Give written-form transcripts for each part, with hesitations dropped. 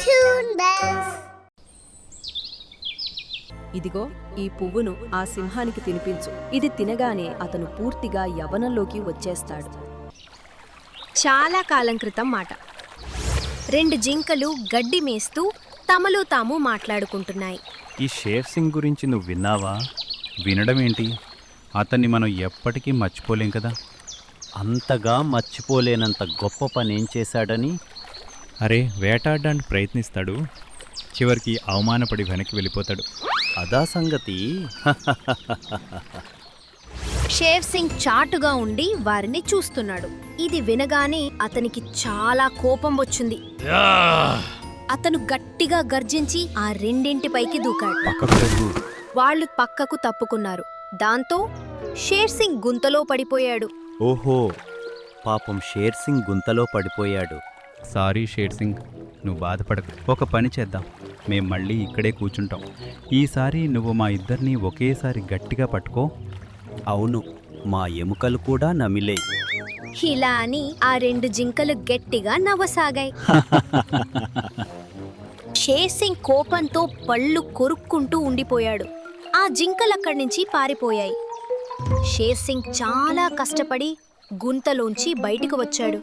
Toon Bells. ఇదిగో ఈ పువ్వును ఆ సింహానికి తినిపించు. ఇది తినగానే అతను పూర్తిగా యవ్వనంలోకి వచ్చేస్తాడు. చాలా కాలం క్రితం మాట. 2 జింకలు గడ్డి మేస్తూ తమలో తాము మాట్లాడుకుంటున్నాయి. ఈ షేర్ సింగ్ గురించి నువ్వు విన్నావా? వినడం ఏంటి? అతన్ని మనం ఎప్పటికీ మర్చిపోలేం కదా. అంతగా మర్చిపోలేనంత గొప్ప పనేం చేశాడని? అరే, వేటాడడానికి ప్రయత్నిస్తాడు, చివరికి అవమానపడి వెనక్కి వెళ్ళిపోతాడు. అదా సంగతి. షేర్ సింగ్ చాటుగా ఉండి వారిని చూస్తున్నాడు. ఇది వినగానే అతనికి చాలా కోపం వచ్చింది. అతను గట్టిగా గర్జించి ఆ రెండింటిపైకి దూకాడు. వాళ్ళు పక్కకు తప్పుకున్నారు. దాంతో షేర్ సింగ్ గుంతలో పడిపోయాడు. ఓహో, పాపం షేర్ సింగ్ గుంతలో పడిపోయాడు. సారీ షేర్ సింగ్, నువ్వు బాధపడకు. ఒక పని చేద్దాం, మేం మళ్ళీ ఇక్కడే కూర్చుంటాం. ఈసారి నువ్వు మా ఇద్దరిని ఒకేసారి గట్టిగా పట్టుకో. అవును, మా ఎముకలు కూడా నమిలే. ఇలా అని ఆ 2 జింకలు గట్టిగా నవ్వసాగాయి. షేర్ సింగ్ కోపంతో పళ్ళు కొరుక్కుంటూ ఉండిపోయాడు. ఆ జింకలక్కడి నుంచి పారిపోయాయి. షేర్ సింగ్ చాలా కష్టపడి గుంతలోంచి బయటకు వచ్చాడు.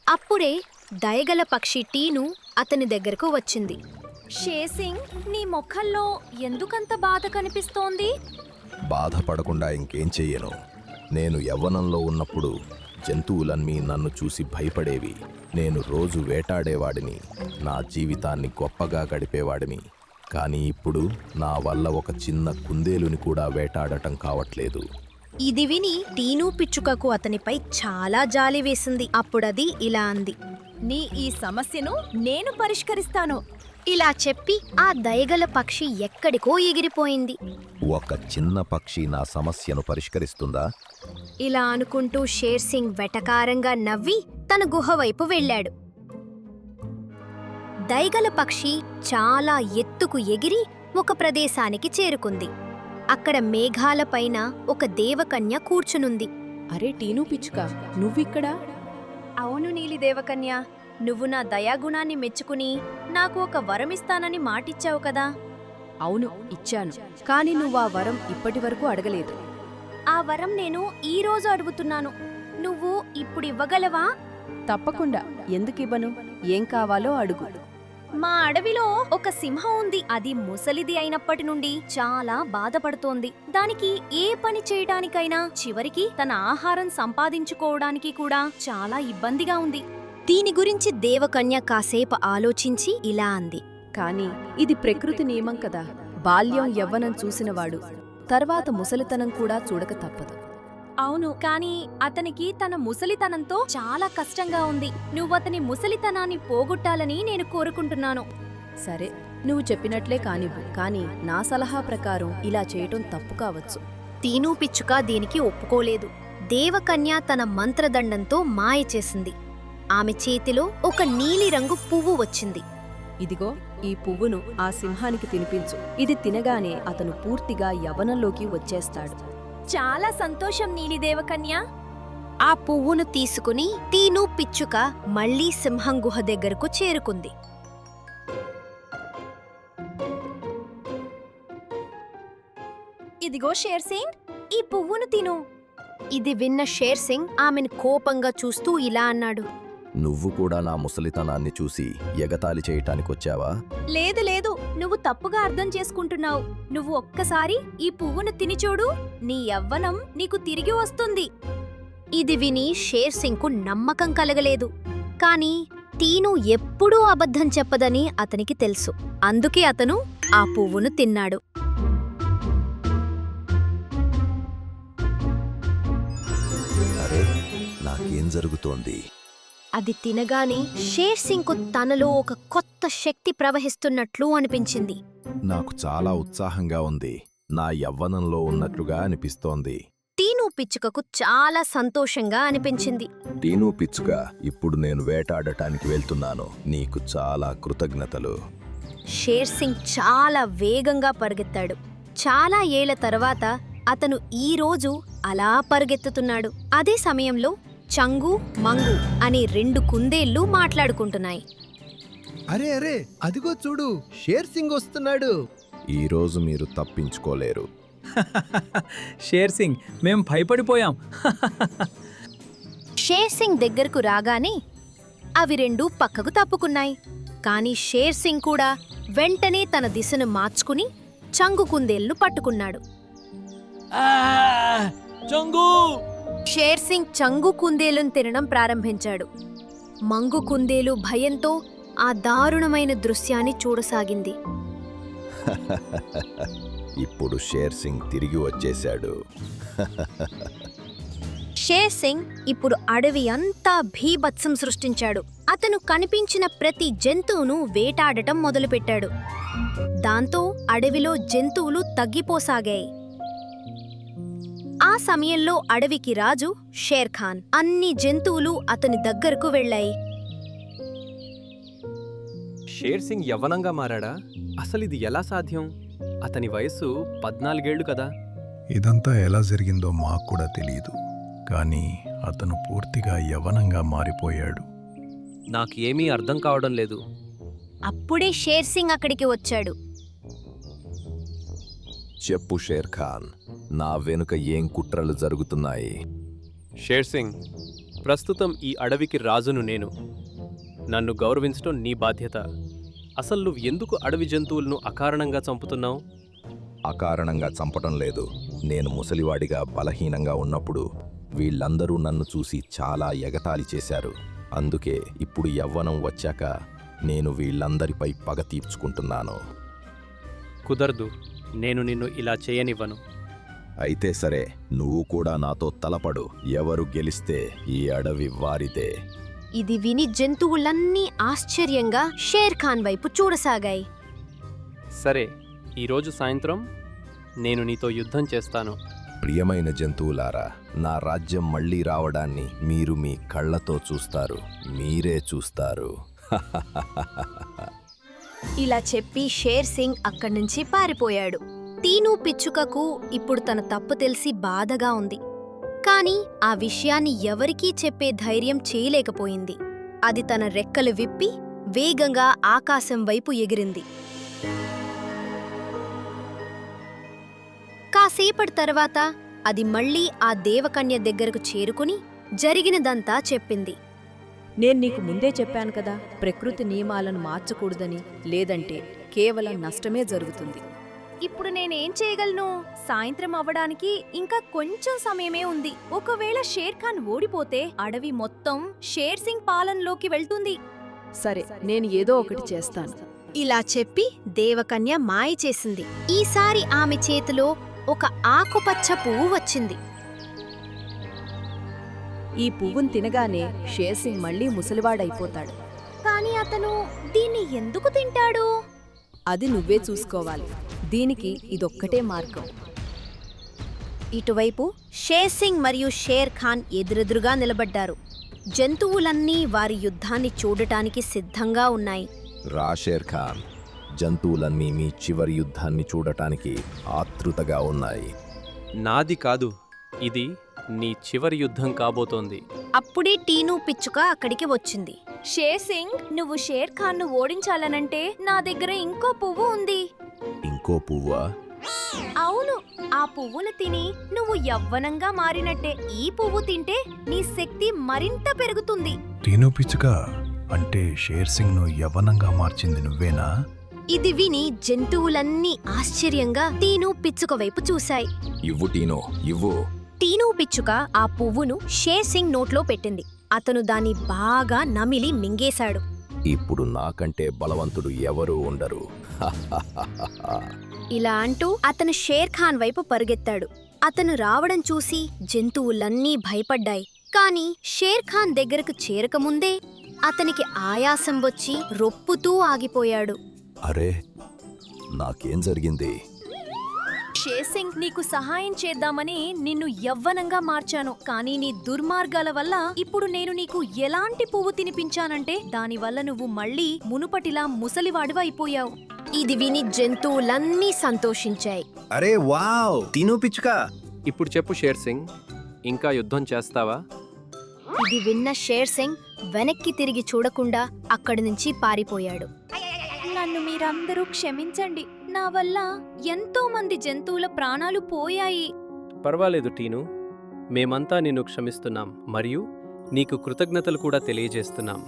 అప్పుడే దయగల పక్షి టీను అతని దగ్గరకు వచ్చింది. షేర్ సింగ్, నీ ముఖంలో ఎందుకంత బాధ కనిపిస్తోంది? బాధపడకుండా ఇంకేం చెయ్యను. నేను యవ్వనంలో ఉన్నప్పుడు జంతువులన్నీ నన్ను చూసి భయపడేవి. నేను రోజు వేటాడేవాడిని, నా జీవితాన్ని గొప్పగా గడిపేవాడిని. కానీ ఇప్పుడు నా వల్ల ఒక చిన్న కుందేలుని కూడా వేటాడటం కావట్లేదు. ఇది విని టీను పిచ్చుకకు అతనిపై చాలా జాలి వేసింది. అప్పుడది ఇలా అంది. నీ ఈ సమస్యను నేను పరిష్కరిస్తాను. ఇలా చెప్పి ఆ దయగల పక్షి ఎక్కడికో ఎగిరిపోయింది. ఒక చిన్న పక్షి నా సమస్యను పరిష్కరిస్తుందా? ఇలా అనుకుంటూ షేర్ సింగ్ వెటకారంగా నవ్వి తన గుహ వైపు వెళ్ళాడు. దయగల పక్షి చాలా ఎత్తుకు ఎగిరి ఒక ప్రదేశానికి చేరుకుంది. అక్కడ మేఘాలపైన ఒక దేవకన్య కూర్చునుంది. అరే టీను పిచ్చుక, నువ్విక్కడా? అవును నీలి దేవకన్య, నువ్వు నా దయాగుణాన్ని మెచ్చుకుని నాకు ఒక వరమిస్తానని మాటిచ్చావు కదా. అవును, ఇచ్చాను. కాని నువ్వు ఆ వరం ఇప్పటి వరకు అడగలేదు. ఆ వరం నేను ఈ రోజు అడుగుతున్నాను. నువ్వు ఇప్పుడు ఇవ్వగలవా? తప్పకుండా, ఎందుకివ్వను? ఏం కావాలో అడుగు. మా అడవిలో ఒక సింహం ఉంది. అది ముసలిది అయినప్పటి నుండి చాలా బాధపడుతోంది. దానికి ఏ పని చేయడానికైనా చివరికి తన ఆహారం సంపాదించుకోవడానికి కూడా చాలా ఇబ్బందిగా ఉంది. దీని గురించి దేవకన్య కాసేపు ఆలోచించి ఇలా అంది. కాని ఇది ప్రకృతి నియమం కదా. బాల్యం యవ్వనం చూసినవాడు తర్వాత ముసలితనం కూడా చూడక తప్పదు. అవును, కానీ అతనికి తన ముసలితనంతో చాలా కష్టంగా ఉంది. నువ్వతని ముసలితనాన్ని పోగొట్టాలని నేను కోరుకుంటున్నాను. సరే, నువ్వు చెప్పినట్లే కానివ్వు. కాని నా సలహా ప్రకారం ఇలా చేయటం తప్పు కావచ్చు. టీను పిచ్చుక దీనికి ఒప్పుకోలేదు. దేవకన్య తన మంత్రదండంతో మాయ చేసింది. ఆమె చేతిలో ఒక నీలిరంగు పువ్వు వచ్చింది. ఇదిగో ఈ పువ్వును ఆ సింహానికి తినిపించు. ఇది తినగానే అతను పూర్తిగా యవ్వనంలోకి వచ్చేస్తాడు. చాలా సంతోషం నీలి దేవకన్య. ఆ పువ్వును తీసుకుని టీను పిచ్చుక మళ్లీ సింహం గుహ దగ్గరకు చేరుకుంది. ఇదిగో షేర్ సింగ్, ఈ పువ్వును తిను. ఇది విన్న షేర్ సింగ్ ఆమెను కోపంగా చూస్తూ ఇలా అన్నాడు. నువ్వు కూడా నా ముసలితనాన్ని చూసి ఎగతాళి చేయటానికొచ్చావా? లేదు లేదు, నువ్వు తప్పుగా అర్థం చేసుకుంటున్నావు. నువ్వు ఒక్కసారి ఈ పువ్వును తిని చూడు, నీ యవ్వనం నీకు తిరిగి వస్తుంది. ఇది విని షేర్ సింగ్కు నమ్మకం కలగలేదు. కాని టీను ఎప్పుడూ అబద్ధం చెప్పదని అతనికి తెలుసు. అందుకే అతను ఆ పువ్వును తిన్నాడు. అరే, నాకేం జరుగుతోంది? అది తినగానే షేర్ సింగ్కు తనలో ఒక కొత్త శక్తి ప్రవహిస్తున్నట్లు అనిపించింది. నాకు చాలా ఉత్సాహంగా ఉంది. నా యవ్వనంలో ఉన్నట్లుగా అనిపిస్తోంది. టీను పిచ్చుకకు చాలా సంతోషంగా అనిపించింది. టీను పిచ్చుక, ఇప్పుడు నేను వేటాడటానికి వెళ్తున్నాను. నీకు చాలా కృతజ్ఞతలు. షేర్ సింగ్ చాలా వేగంగా పరుగెత్తాడు. చాలా ఏళ్ల తర్వాత అతను ఈ రోజు అలా పరుగెత్తుతున్నాడు. అదే సమయంలో చంగు మంగు అనే 2 కుందేళ్లు మాట్లాడుకుంటున్నాయి. అరే అరే అదిగో చూడు, షేర్ సింగ్ వస్తున్నాడు. ఈరోజు మీరు తప్పించుకోలేరు. షేర్ సింగ్, మేం భయపడిపోయాం. షేర్ సింగ్ దగ్గరకు రాగానే అవి రెండూ పక్కకు తప్పుకున్నాయి. కాని షేర్ సింగ్ కూడా వెంటనే తన దిశను మార్చుకుని చంగు కుందేలును పట్టుకున్నాడు. షేర్ సింగ్ చంగు కుందేలును తినడం ప్రారంభించాడు. మంగు కుందేలు భయంతో ఆ దారుణమైన దృశ్యాన్ని చూడసాగింది. ఇప్పుడు షేర్ సింగ్ తిరిగి వచ్చేశాడు. షేర్ సింగ్ ఇప్పుడు అడవి అంతా భీభత్సం సృష్టించాడు. అతను కనిపించిన ప్రతి జంతువును వేటాడటం మొదలుపెట్టాడు. దాంతో అడవిలో జంతువులు తగ్గిపోసాగాయి. ఆ సమయంలో అడవికి రాజు షేర్ ఖాన్. అన్ని జంతువులు అతని దగ్గరకు వెళ్ళాయి. షేర్ సింగ్ యవ్వనంగా మారాడా? అసలిది ఎలా సాధ్యం? అతని వయస్సు 14 ఏళ్లు కదా. ఇదంతా ఎలా జరిగిందో మాకు కూడా తెలియదు, కానీ అతను పూర్తిగా యవ్వనంగా మారిపోయాడు. నాకు ఏమీ అర్థం కావడం లేదు. అప్పుడే షేర్ సింగ్ అక్కడికి వచ్చాడు. చెప్పు షేర్ ఖాన్, నా వెనుక ఏం కుట్రలు జరుగుతున్నాయి? షేర్ సింగ్, ప్రస్తుతం ఈ అడవికి రాజును నేను. నన్ను గౌరవించడం నీ బాధ్యత. అసలు నువ్వు ఎందుకు అడవి జంతువులను అకారణంగా చంపుతున్నావు? అకారణంగా చంపటం లేదు. నేను ముసలివాడిగా బలహీనంగా ఉన్నప్పుడు వీళ్ళందరూ నన్ను చూసి చాలా ఎగతాళి చేశారు. అందుకే ఇప్పుడు యవ్వనం వచ్చాక నేను వీళ్ళందరిపై పగ తీర్చుకుంటున్నాను. కుదరదు. నేను నిన్ను ఇలా చేయనివ్వను. అయితే సరే, నువ్వు కూడా నాతో తలపడు. ఎవరు గెలిస్తే ఈ అడవి వారిదే. ఇది విని జంతువులన్నీ ఆశ్చర్యంగా షేర్ ఖాన్ వైపు చూడసాగాయి. సరే, ఈరోజు సాయంత్రం నేను నీతో యుద్ధం చేస్తాను. ప్రియమైన జంతువులారా, నా రాజ్యం మళ్ళీ రావడాన్ని మీరు మీ కళ్ళతో చూస్తారు. మీరే చూస్తారు. ఇలా చెప్పి షేర్ సింగ్ అక్కడ్నుంచి పారిపోయాడు. టీను పిచ్చుకకు ఇప్పుడు తన తప్పు తెలిసి బాధగా ఉంది. కాని ఆ విషయాన్ని ఎవరికీ చెప్పే ధైర్యం చేయలేకపోయింది. అది తన రెక్కలు విప్పి వేగంగా ఆకాశం వైపు ఎగిరింది. కాసేపటి తర్వాత అది మళ్లీ ఆ దేవకన్య దగ్గరకు చేరుకుని జరిగినదంతా చెప్పింది. నేను నీకు ముందే చెప్పాను కదా, ప్రకృతి నియమాలను మార్చకూడదని, లేదంటే కేవలం నష్టమే జరుగుతుంది. ఇప్పుడు నేనేం చేయగలను? సాయంత్రం అవ్వడానికి ఇంకా కొంచెం సమయమే ఉంది. ఒకవేళ షేర్ ఖాన్ ఓడిపోతే అడవి మొత్తం షేర్ సింగ్ పాలనలోకి వెళ్తుంది. సరే, నేను ఏదో ఒకటి చేస్తాను. ఇలా చెప్పి దేవకన్య మాయ చేసింది. ఈసారి ఆమె చేతిలో ఒక ఆకుపచ్చ పువ్వు వచ్చింది. ఈ పువ్వును తినగానే షేర్ సింగ్ మళ్ళీ ముసలివాడైపోతాడు. కానీ అతను దీన్ని ఎందుకు తింటాడు? అది నువ్వే చూసుకోవాలి. దీనికి ఇదొక్కటే మార్గం. ఇటువైపు షేర్ సింగ్ మరియు షేర్ ఖాన్ ఎదురెదురుగా నిలబడ్డారు. జంతువులన్నీ వారి యుద్ధాన్ని చూడటానికి సిద్ధంగా ఉన్నాయి. రా షేర్ ఖాన్, జంతువులన్నీ మీ చివరి యుద్ధాన్ని చూడటానికి ఆతృతగా ఉన్నాయి. నాది కాదు, ఇది నీ చివరి యుద్ధం కాబోతోంది. అప్పుడే టీను పిచ్చుక అక్కడికి వచ్చింది. షేర్ సింగ్, నువ్వు షేర్ ఖాన్ ను ఓడించాలనంటే నా దగ్గర ఇంకో పువ్వు ఉంది. ఇంకో పువ్వా? అవును, ఆ పువ్వును తిని నువ్వు యవ్వనంగా మారినట్టే. ఈ పువ్వు తింటే నీ శక్తి మరింత పెరుగుతుంది. టీను పిచ్చుక అంటే షేర్ సింగ్ ను యవ్వనంగా మార్చింది నువ్వేనా? ఇది విని జంతువులన్నీ ఆశ్చర్యంగా టీను పిచ్చుక వైపు చూశాయి. ఇవ్వు టీనో, ఇవ్వు. టీను పిచ్చుక ఆ పువ్వును షేర్ సింగ్ నోట్లో పెట్టింది. అతను దాన్ని బాగా నమిలి మింగేశాడు. ఇప్పుడు నాకంటే బలవంతుడు ఎవరూ ఉండరు. ఇలా అంటూ అతను షేర్ ఖాన్ వైపు పరుగెత్తాడు. అతను రావడం చూసి జంతువులన్నీ భయపడ్డాయి. కాని షేర్ ఖాన్ దగ్గరకు చేరకముందే అతనికి ఆయాసం వచ్చి రొప్పుతూ ఆగిపోయాడు. అరే, నాకేం జరిగింది? షేర్ సింగ్, నీకు సహాయం చేద్దామని నిన్ను యవ్వనంగా మార్చాను. కానీ నీ దుర్మార్గాల వల్ల ఇప్పుడు నేను నీకు ఎలాంటి పువ్వు తినిపించానంటే దానివల్ల నువ్వు మళ్ళీ మునుపటిలా ముసలివాడివి అయిపోయావు. ఇది విని జంతువులన్నీ సంతోషించాయి. అరే వావ్, టీను పిచ్చుక. ఇప్పుడు చెప్పు షేర్ సింగ్, ఇంకా యుద్ధం చేస్తావా? ఇది విన్న షేర్ సింగ్ వెనక్కి తిరిగి చూడకుండా అక్కడి నుంచి పారిపోయాడు. నన్ను మీరందరూ క్షమించండి. నా వల్ల ఎంతో మంది జంతువుల ప్రాణాలు పోయాయి. పర్వాలేదు టీను, మేమంతా నిన్ను క్షమిస్తున్నాం మరియు నీకు కృతజ్ఞతలు కూడా తెలియజేస్తున్నాం.